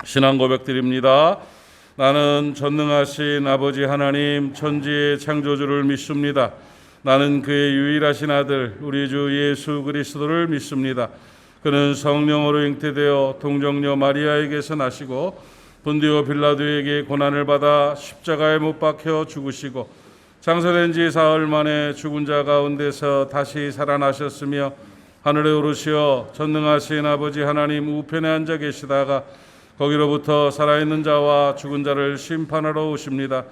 신앙 고백드립니다. 나는 전능하신 아버지 하나님 천지의 창조주를 믿습니다. 나는 그의 유일하신 아들 우리 주 예수 그리스도를 믿습니다. 그는 성령으로 잉태되어 동정녀 마리아에게서 나시고 본디오 빌라도에게 고난을 받아 십자가에 못 박혀 죽으시고 장사된 지 사흘 만에 죽은 자 가운데서 다시 살아나셨으며 하늘에 오르시어 전능하신 아버지 하나님 우편에 앉아 계시다가 거기로부터 살아있는 자와 죽은 자를 심판하러 오십니다.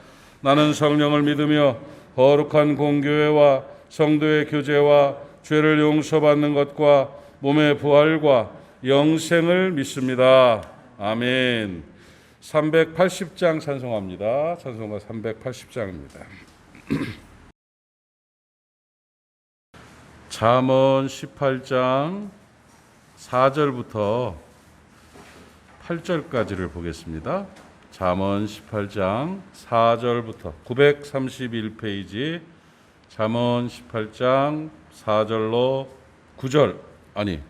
나는 성령을 믿으며 거룩한 공교회와 성도의 교제와 죄를 용서받는 것과 몸의 부활과 영생을 믿습니다. 아멘. 380장 찬송합니다. 찬송가 380장입니다. 잠언 18장 4절부터 8절까지를 보겠습니다. 잠언 18장 4절부터 931페이지 잠언 18장 4절로 9절 아니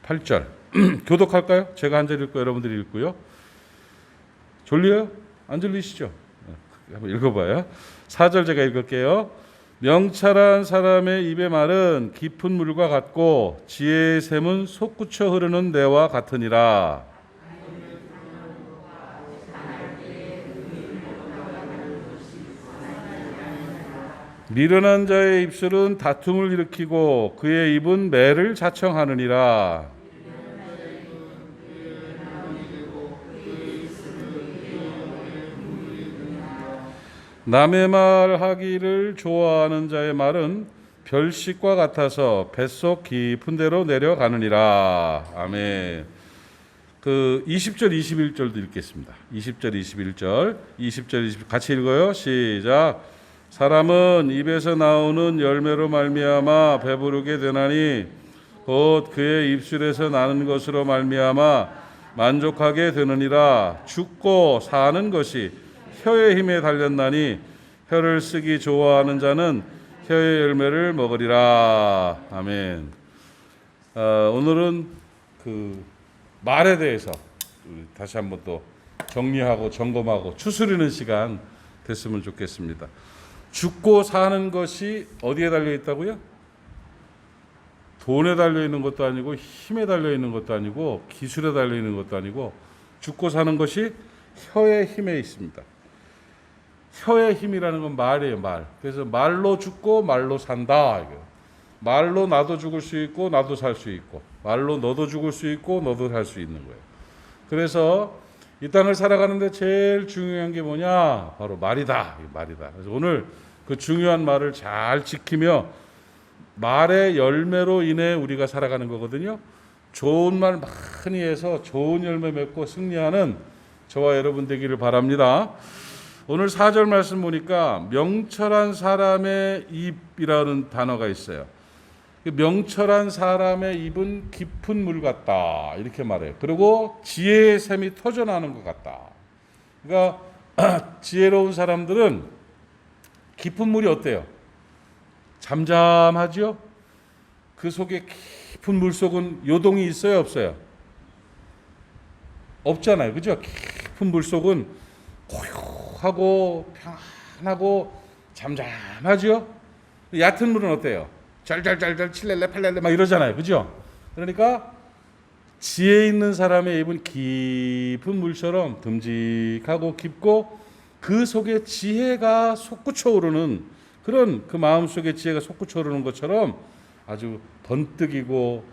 8절 교독할까요? 제가 한 절 읽고 여러분들이 읽고요. 졸려요? 안 졸리시죠? 한번 읽어봐요. 4절 제가 읽을게요. 명철한 사람의 입의 말은 깊은 물과 같고 지혜의 샘은 솟구쳐 흐르는 내와 같으니라. 미련한 자의 입술은 다툼을 일으키고 그의 입은 매를 자청하느니라. 남의 말 하기를 좋아하는 자의 말은 별식과 같아서 뱃속 깊은 데로 내려가느니라. 아멘. 20절 21절도 읽겠습니다. 20절 21절 20절 20절 같이 읽어요. 시작. 사람은 입에서 나오는 열매로 말미암아 배부르게 되나니 곧 그의 입술에서 나는 것으로 말미암아 만족하게 되느니라. 죽고 사는 것이 혀의 힘에 달렸나니 혀를 쓰기 좋아하는 자는 혀의 열매를 먹으리라. 아멘. 오늘은 그 말에 대해서 다시 한번 또 정리하고 점검하고 추스리는 시간 됐으면 좋겠습니다. 죽고 사는 것이 어디에 달려 있다고요? 돈에 달려 있는 것도 아니고 힘에 달려 있는 것도 아니고 기술에 달려 있는 것도 아니고 죽고 사는 것이 혀의 힘에 있습니다. 혀의 힘이라는 건 말이에요, 말. 그래서 말로 죽고 말로 산다. 말로 나도 죽을 수 있고 나도 살 수 있고 말로 너도 죽을 수 있고 너도 살 수 있는 거예요. 그래서 이 땅을 살아가는데 제일 중요한 게 뭐냐? 바로 말이다. 말이다. 그래서 오늘 그 중요한 말을 잘 지키며 말의 열매로 인해 우리가 살아가는 거거든요. 좋은 말 많이 해서 좋은 열매 맺고 승리하는 저와 여러분 되기를 바랍니다. 오늘 4절 말씀 보니까 명철한 사람의 입이라는 단어가 있어요. 명철한 사람의 입은 깊은 물 같다 이렇게 말해요. 그리고 지혜의 샘이 터져나오는 것 같다. 그러니까 지혜로운 사람들은 깊은 물이 어때요? 잠잠하죠? 그 속에 깊은 물 속은 요동이 있어요, 없어요? 없잖아요, 그죠? 깊은 물 속은 고요하고 편하고 잠잠하죠? 얕은 물은 어때요? 잘잘잘잘 칠렐레 팔렐레 막 이러잖아요, 그죠? 그러니까 지혜 있는 사람의 입은 깊은 물처럼 듬직하고 깊고 그 속에 지혜가 솟구쳐 오르는 그런 그 마음 속에 지혜가 솟구쳐 오르는 것처럼 아주 번뜩이고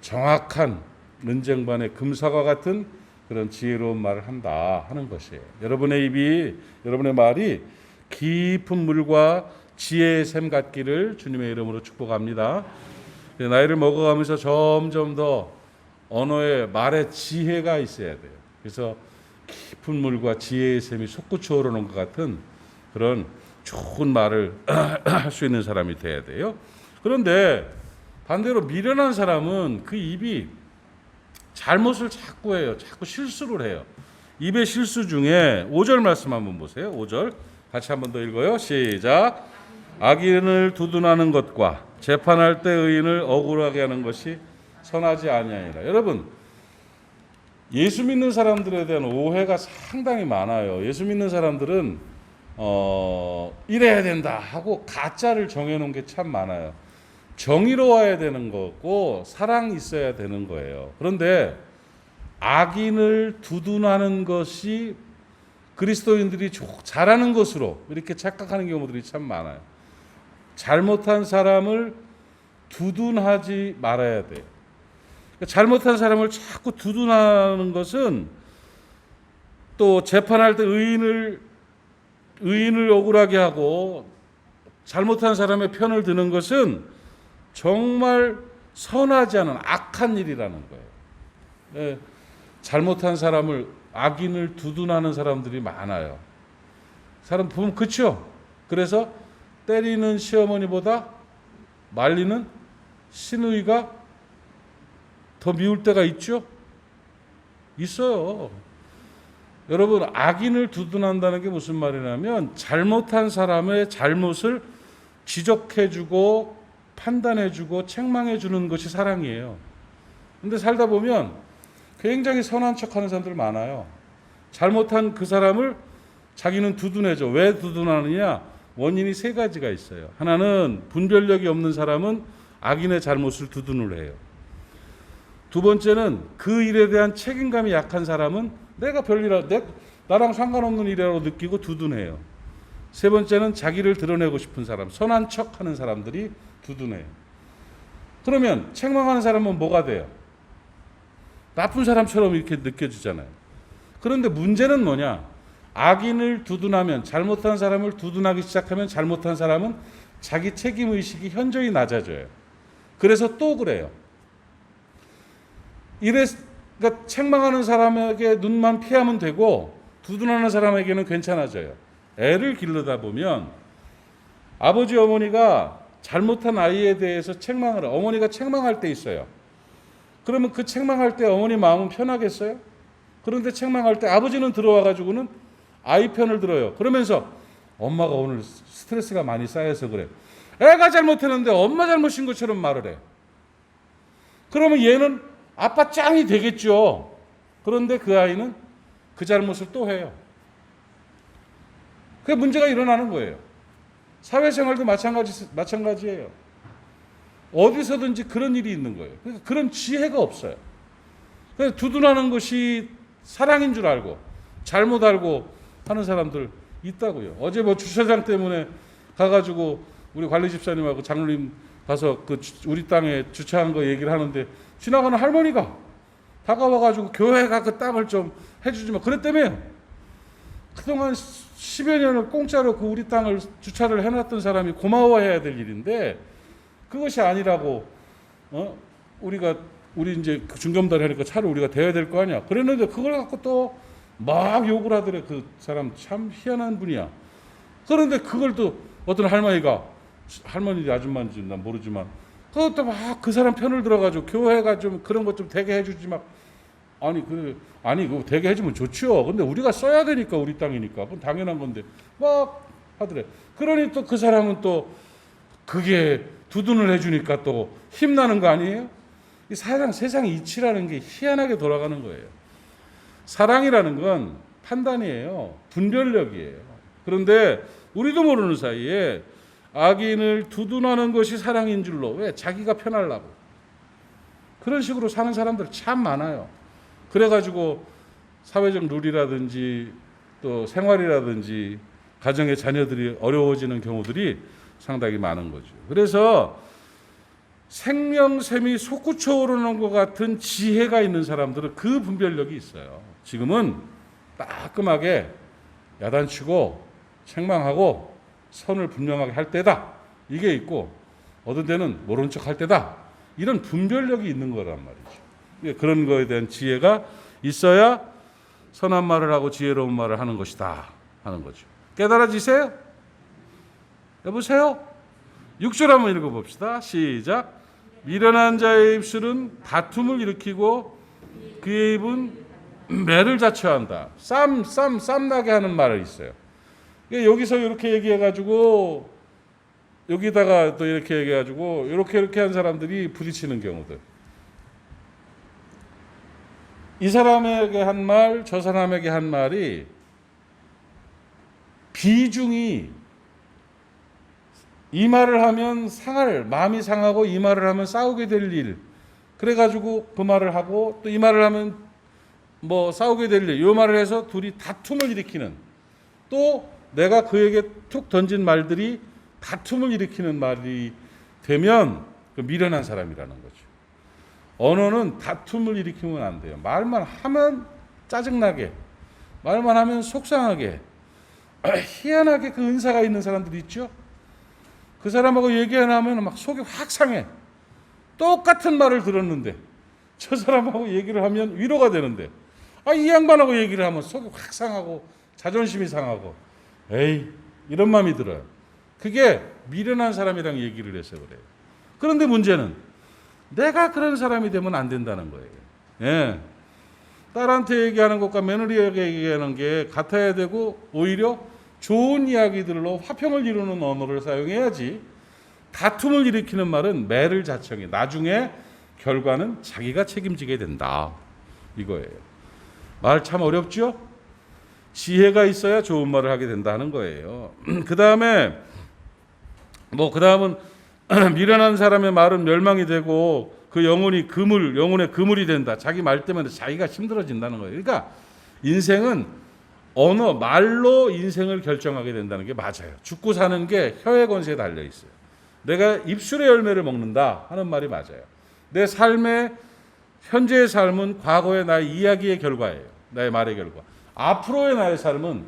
정확한 은쟁반의 금사과 같은 그런 지혜로운 말을 한다 하는 것이에요. 여러분의 말이 깊은 물과 지혜의 샘 같기를 주님의 이름으로 축복합니다. 나이를 먹어가면서 점점 더 언어에 말에 지혜가 있어야 돼요. 그래서 깊은 물과 지혜의 샘이 솟구쳐 오르는 것 같은 그런 좋은 말을 할 수 있는 사람이 돼야 돼요. 그런데 반대로 미련한 사람은 그 입이 잘못을 자꾸 해요. 자꾸 실수를 해요. 입의 실수 중에 5절 말씀 한번 보세요. 5절 같이 한번 더 읽어요. 시작. 악인을 두둔하는 것과 재판할 때 의인을 억울하게 하는 것이 선하지 아니하니라. 여러분, 예수 믿는 사람들에 대한 오해가 상당히 많아요. 예수 믿는 사람들은 이래야 된다 하고 가짜를 정해놓은 게 참 많아요. 정의로워야 되는 거고 사랑이 있어야 되는 거예요. 그런데 악인을 두둔하는 것이 그리스도인들이 잘하는 것으로 이렇게 착각하는 경우들이 참 많아요. 잘못한 사람을 두둔하지 말아야 돼요. 잘못한 사람을 자꾸 두둔하는 것은 또 재판할 때 의인을 억울하게 하고 잘못한 사람의 편을 드는 것은 정말 선하지 않은 악한 일이라는 거예요. 예, 잘못한 사람을 악인을 두둔하는 사람들이 많아요. 사람 보면 그렇죠. 그래서 때리는 시어머니보다 말리는 시누이가 더 미울 때가 있죠. 있어요. 여러분, 악인을 두둔한다는 게 무슨 말이냐면 잘못한 사람의 잘못을 지적해주고 판단해주고 책망해주는 것이 사랑이에요. 근데 살다 보면 굉장히 선한 척하는 사람들 많아요. 잘못한 그 사람을 자기는 두둔해줘. 왜 두둔하느냐? 원인이 세 가지가 있어요. 하나는 분별력이 없는 사람은 악인의 잘못을 두둔을 해요. 두 번째는 그 일에 대한 책임감이 약한 사람은 내가 나랑 상관없는 일이라고 느끼고 두둔해요. 세 번째는 자기를 드러내고 싶은 사람, 선한 척하는 사람들이 두둔해요. 그러면 책망하는 사람은 뭐가 돼요? 나쁜 사람처럼 이렇게 느껴지잖아요. 그런데 문제는 뭐냐? 악인을 두둔하면, 잘못한 사람을 두둔하기 시작하면 잘못한 사람은 자기 책임의식이 현저히 낮아져요. 그래서 또 그래요. 그러니까 책망하는 사람에게 눈만 피하면 되고 두둔하는 사람에게는 괜찮아져요. 애를 기르다 보면 아버지 어머니가 잘못한 아이에 대해서 어머니가 책망할 때 있어요. 그러면 그 책망할 때 어머니 마음은 편하겠어요? 그런데 책망할 때 아버지는 들어와 가지고는 아이 편을 들어요. 그러면서 엄마가 오늘 스트레스가 많이 쌓여서 그래. 애가 잘못했는데 엄마 잘못인 것처럼 말을 해. 그러면 얘는 아빠 짱이 되겠죠. 그런데 그 아이는 그 잘못을 또 해요. 그게 문제가 일어나는 거예요. 사회생활도 마찬가지예요. 어디서든지 그런 일이 있는 거예요. 그러니까 그런 지혜가 없어요. 그래서 두둔하는 것이 사랑인 줄 알고 잘못 알고 하는 사람들 있다고요. 어제 뭐 주차장 때문에 가가지고 우리 관리 집사님하고 장로님 가서 그 우리 땅에 주차한 거 얘기를 하는데 지나가는 할머니가 다가와가지고 교회가 그 땅을 좀 해주지 마 그랬다며요. 그동안 10여 년을 공짜로 그 우리 땅을 주차를 해놨던 사람이 고마워해야 될 일인데 그것이 아니라고 우리 이제 중검다리 하니까 차를 우리가 대야 될 거 아니야. 그랬는데 그걸 갖고 또 막 욕을 하더래. 그 사람 참 희한한 분이야. 그런데 그걸 또 어떤 할머니 아줌마인지 난 모르지만 그것도 막 그 사람 편을 들어가지고 교회가 좀 그런 것 좀 되게 해주지 막 그거 되게 해주면 좋죠. 근데 우리가 써야 되니까 우리 땅이니까 그건 당연한 건데 막 하더래. 그러니 또 그 사람은 또 그게 두둔을 해주니까 또 힘나는 거 아니에요? 이 세상 이치라는 게 희한하게 돌아가는 거예요. 사랑이라는 건 판단이에요. 분별력이에요. 그런데 우리도 모르는 사이에 악인을 두둔하는 것이 사랑인 줄로 왜? 자기가 편하려고. 그런 식으로 사는 사람들 참 많아요. 그래가지고 사회적 룰이라든지 또 생활이라든지 가정의 자녀들이 어려워지는 경우들이 상당히 많은 거죠. 그래서 생명샘이 솟구쳐 오르는 것 같은 지혜가 있는 사람들은 그 분별력이 있어요. 지금은 따끔하게 야단치고 책망하고 선을 분명하게 할 때다. 이게 있고 어떤 때는 모른 척 할 때다. 이런 분별력이 있는 거란 말이죠. 그런 거에 대한 지혜가 있어야 선한 말을 하고 지혜로운 말을 하는 것이다 하는 거죠. 깨달아지세요? 여보세요? 6절 한번 읽어봅시다. 시작. 미련한 자의 입술은 다툼을 일으키고 그의 입은 매를 자초한다. 쌈나게 하는 말이 있어요. 여기서 이렇게 얘기해가지고 여기다가 또 이렇게 얘기해가지고 이렇게 한 사람들이 부딪히는 경우들. 이 사람에게 한 말, 저 사람에게 한 말이 비중이 이 말을 하면 마음이 상하고 이 말을 하면 싸우게 될 일. 그래가지고 그 말을 하고 또 이 말을 하면 뭐 싸우게 될 일. 이 말을 해서 둘이 다툼을 일으키는, 또 내가 그에게 툭 던진 말들이 다툼을 일으키는 말이 되면 그 미련한 사람이라는 거죠. 언어는 다툼을 일으키면 안 돼요. 말만 하면 짜증나게, 말만 하면 속상하게, 희한하게 그 은사가 있는 사람들이 있죠. 그 사람하고 얘기 하나 하면 막 속이 확 상해. 똑같은 말을 들었는데 저 사람하고 얘기를 하면 위로가 되는데, 이 양반하고 얘기를 하면 속이 확 상하고 자존심이 상하고, 에이, 이런 마음이 들어요. 그게 미련한 사람이랑 얘기를 해서 그래요. 그런데 문제는 내가 그런 사람이 되면 안 된다는 거예요. 예. 딸한테 얘기하는 것과 며느리에게 얘기하는 게 같아야 되고, 오히려 좋은 이야기들로 화평을 이루는 언어를 사용해야지, 다툼을 일으키는 말은 매를 자청해. 나중에 결과는 자기가 책임지게 된다. 이거예요. 말 참 어렵죠? 지혜가 있어야 좋은 말을 하게 된다는 거예요. 그 다음은 미련한 사람의 말은 멸망이 되고 그 영혼의 그물이 된다. 자기 말 때문에 자기가 힘들어진다는 거예요. 그러니까 인생은 말로 인생을 결정하게 된다는 게 맞아요. 죽고 사는 게 혀의 권세에 달려 있어요. 내가 입술의 열매를 먹는다 하는 말이 맞아요. 내 현재의 삶은 과거의 나의 이야기의 결과예요. 나의 말의 결과. 앞으로의 나의 삶은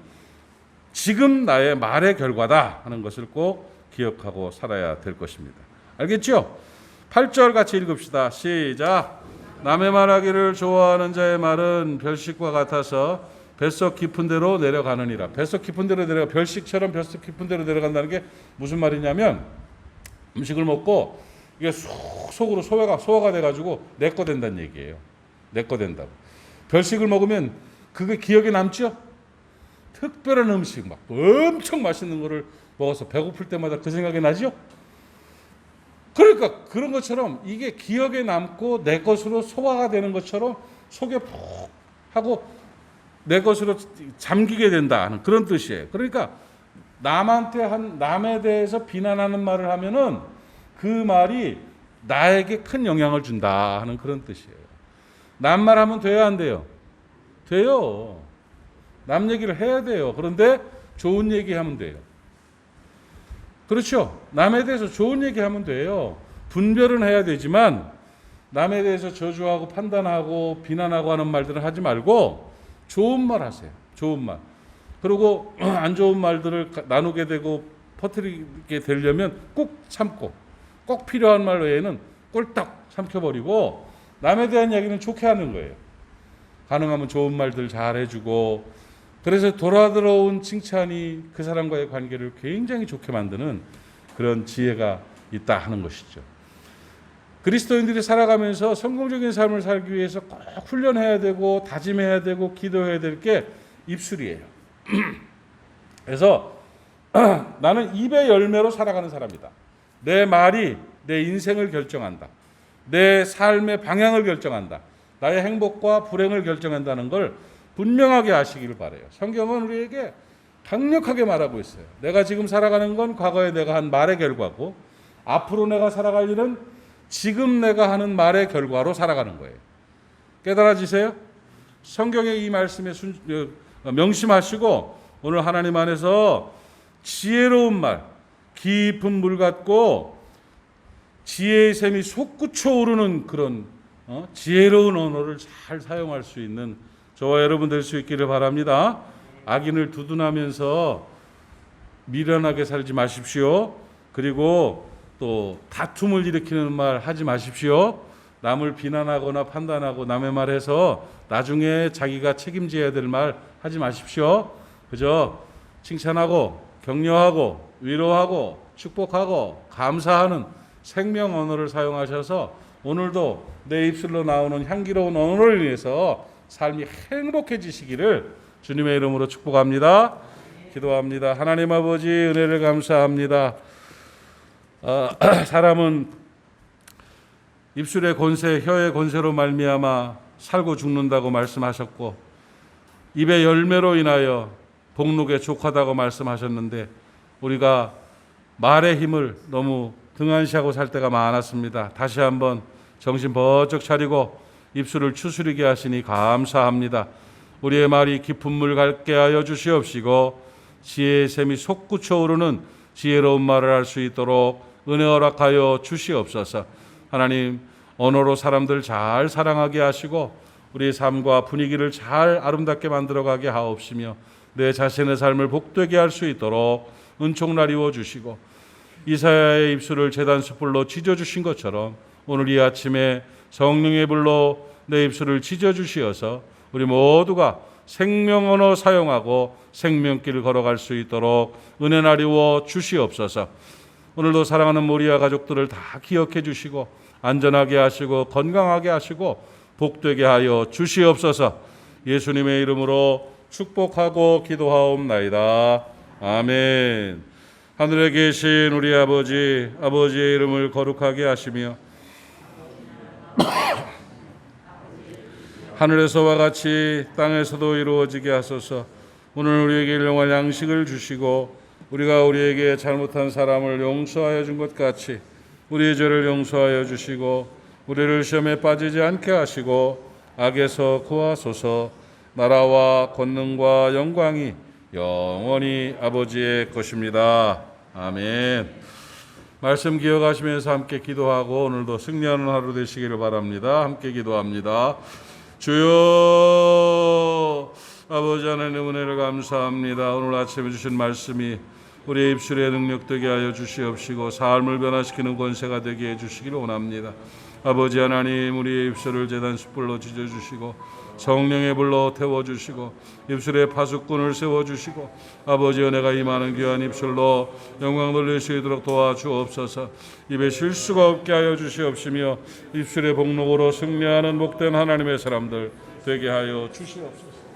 지금 나의 말의 결과다 하는 것을 꼭 기억하고 살아야 될 것입니다. 알겠죠? 8절 같이 읽읍시다. 시작. 남의 말하기를 좋아하는 자의 말은 별식과 같아서 뱃속 깊은 데로 내려가느니라. 뱃속 깊은 데로 별식처럼 뱃속 깊은 데로 내려간다는 게 무슨 말이냐면, 음식을 먹고 이게 속으로 소화가 돼가지고 내 거 된다는 얘기예요. 내 거 된다고. 별식을 먹으면 그게 기억에 남죠? 특별한 음식, 막 엄청 맛있는 거를 먹어서 배고플 때마다 그 생각이 나죠? 그러니까 그런 것처럼 이게 기억에 남고 내 것으로 소화가 되는 것처럼 속에 푹 하고 내 것으로 잠기게 된다는 그런 뜻이에요. 그러니까 남에 대해서 비난하는 말을 하면은 그 말이 나에게 큰 영향을 준다 하는 그런 뜻이에요. 남 말하면 돼요, 안 돼요? 돼요. 남 얘기를 해야 돼요. 그런데 좋은 얘기하면 돼요. 그렇죠? 남에 대해서 좋은 얘기하면 돼요. 분별은 해야 되지만 남에 대해서 저주하고 판단하고 비난하고 하는 말들을 하지 말고 좋은 말 하세요. 좋은 말. 그리고 안 좋은 말들을 나누게 되고 퍼뜨리게 되려면 꼭 참고, 꼭 필요한 말 외에는 꿀떡 삼켜버리고 남에 대한 이야기는 좋게 하는 거예요. 가능하면 좋은 말들 잘 해주고, 그래서 돌아들어온 칭찬이 그 사람과의 관계를 굉장히 좋게 만드는 그런 지혜가 있다 하는 것이죠. 그리스도인들이 살아가면서 성공적인 삶을 살기 위해서 꼭 훈련해야 되고 다짐해야 되고 기도해야 될 게 입술이에요. 그래서 나는 입의 열매로 살아가는 사람이다. 내 말이 내 인생을 결정한다. 내 삶의 방향을 결정한다. 나의 행복과 불행을 결정한다는 걸 분명하게 아시기를 바라요. 성경은 우리에게 강력하게 말하고 있어요. 내가 지금 살아가는 건 과거에 내가 한 말의 결과고, 앞으로 내가 살아갈 일은 지금 내가 하는 말의 결과로 살아가는 거예요. 깨달아지세요? 성경의 이 말씀에 명심하시고 오늘 하나님 안에서 지혜로운 말, 깊은 물 같고 지혜의 샘이 솟구쳐 오르는 그런 지혜로운 언어를 잘 사용할 수 있는 저와 여러분 될 수 있기를 바랍니다. 악인을 두둔하면서 미련하게 살지 마십시오. 그리고 또 다툼을 일으키는 말 하지 마십시오. 남을 비난하거나 판단하고 남의 말해서 나중에 자기가 책임져야 될 말 하지 마십시오. 그저 칭찬하고 격려하고 위로하고 축복하고 감사하는 생명 언어를 사용하셔서 오늘도 내 입술로 나오는 향기로운 언어를 위해서 삶이 행복해지시기를 주님의 이름으로 축복합니다. 기도합니다. 하나님 아버지, 은혜를 감사합니다. 사람은 입술의 권세, 혀의 권세로 말미암아 살고 죽는다고 말씀하셨고 입의 열매로 인하여 복록에 족하다고 말씀하셨는데 우리가 말의 힘을 너무 등한시하고 살 때가 많았습니다. 다시 한번 정신 번쩍 차리고 입술을 추스리게 하시니 감사합니다. 우리의 말이 깊은 물 같게 하여 주시옵시고 지혜의 샘이 솟구쳐 오르는 지혜로운 말을 할 수 있도록 은혜 허락하여 주시옵소서. 하나님, 언어로 사람들 잘 사랑하게 하시고 우리의 삶과 분위기를 잘 아름답게 만들어가게 하옵시며 내 자신의 삶을 복되게 할 수 있도록 은총날 이루어 주시고 이사야의 입술을 제단 숯불로 지져주신 것처럼 오늘 이 아침에 성령의 불로 내 입술을 지져주시어서 우리 모두가 생명 언어 사용하고 생명길을 걸어갈 수 있도록 은혜날 이루어 주시옵소서. 오늘도 사랑하는 모리아 가족들을 다 기억해 주시고 안전하게 하시고 건강하게 하시고 복되게 하여 주시옵소서. 예수님의 이름으로 축복하고 기도하옵나이다. 아멘. 하늘에 계신 우리 아버지, 아버지의 이름을 거룩하게 하시며 하늘에서와 같이 땅에서도 이루어지게 하소서. 오늘 우리에게 일용할 양식을 주시고 우리가 우리에게 잘못한 사람을 용서하여 준 것 같이 우리의 죄를 용서하여 주시고 우리를 시험에 빠지지 않게 하시고 악에서 구하소서. 나라와 권능과 영광이 영원히 아버지의 것입니다. 아멘. 말씀 기억하시면서 함께 기도하고 오늘도 승리하는 하루 되시기를 바랍니다. 함께 기도합니다. 주여, 아버지 하나님의 은혜를 감사합니다. 오늘 아침에 주신 말씀이 우리의 입술에 능력되게 하여 주시옵시고 삶을 변화시키는 권세가 되게 해주시기를 원합니다. 아버지 하나님, 우리의 입술을 제단 숯불로 지져주시고 성령의 불로 태워주시고 입술에 파수꾼을 세워주시고 아버지 은혜가 임하는 귀한 입술로 영광 돌릴 수 있도록 도와주옵소서. 입에 실수가 없게 하여 주시옵시며 입술의 복록으로 승리하는 복된 하나님의 사람들 되게 하여 주시옵소서.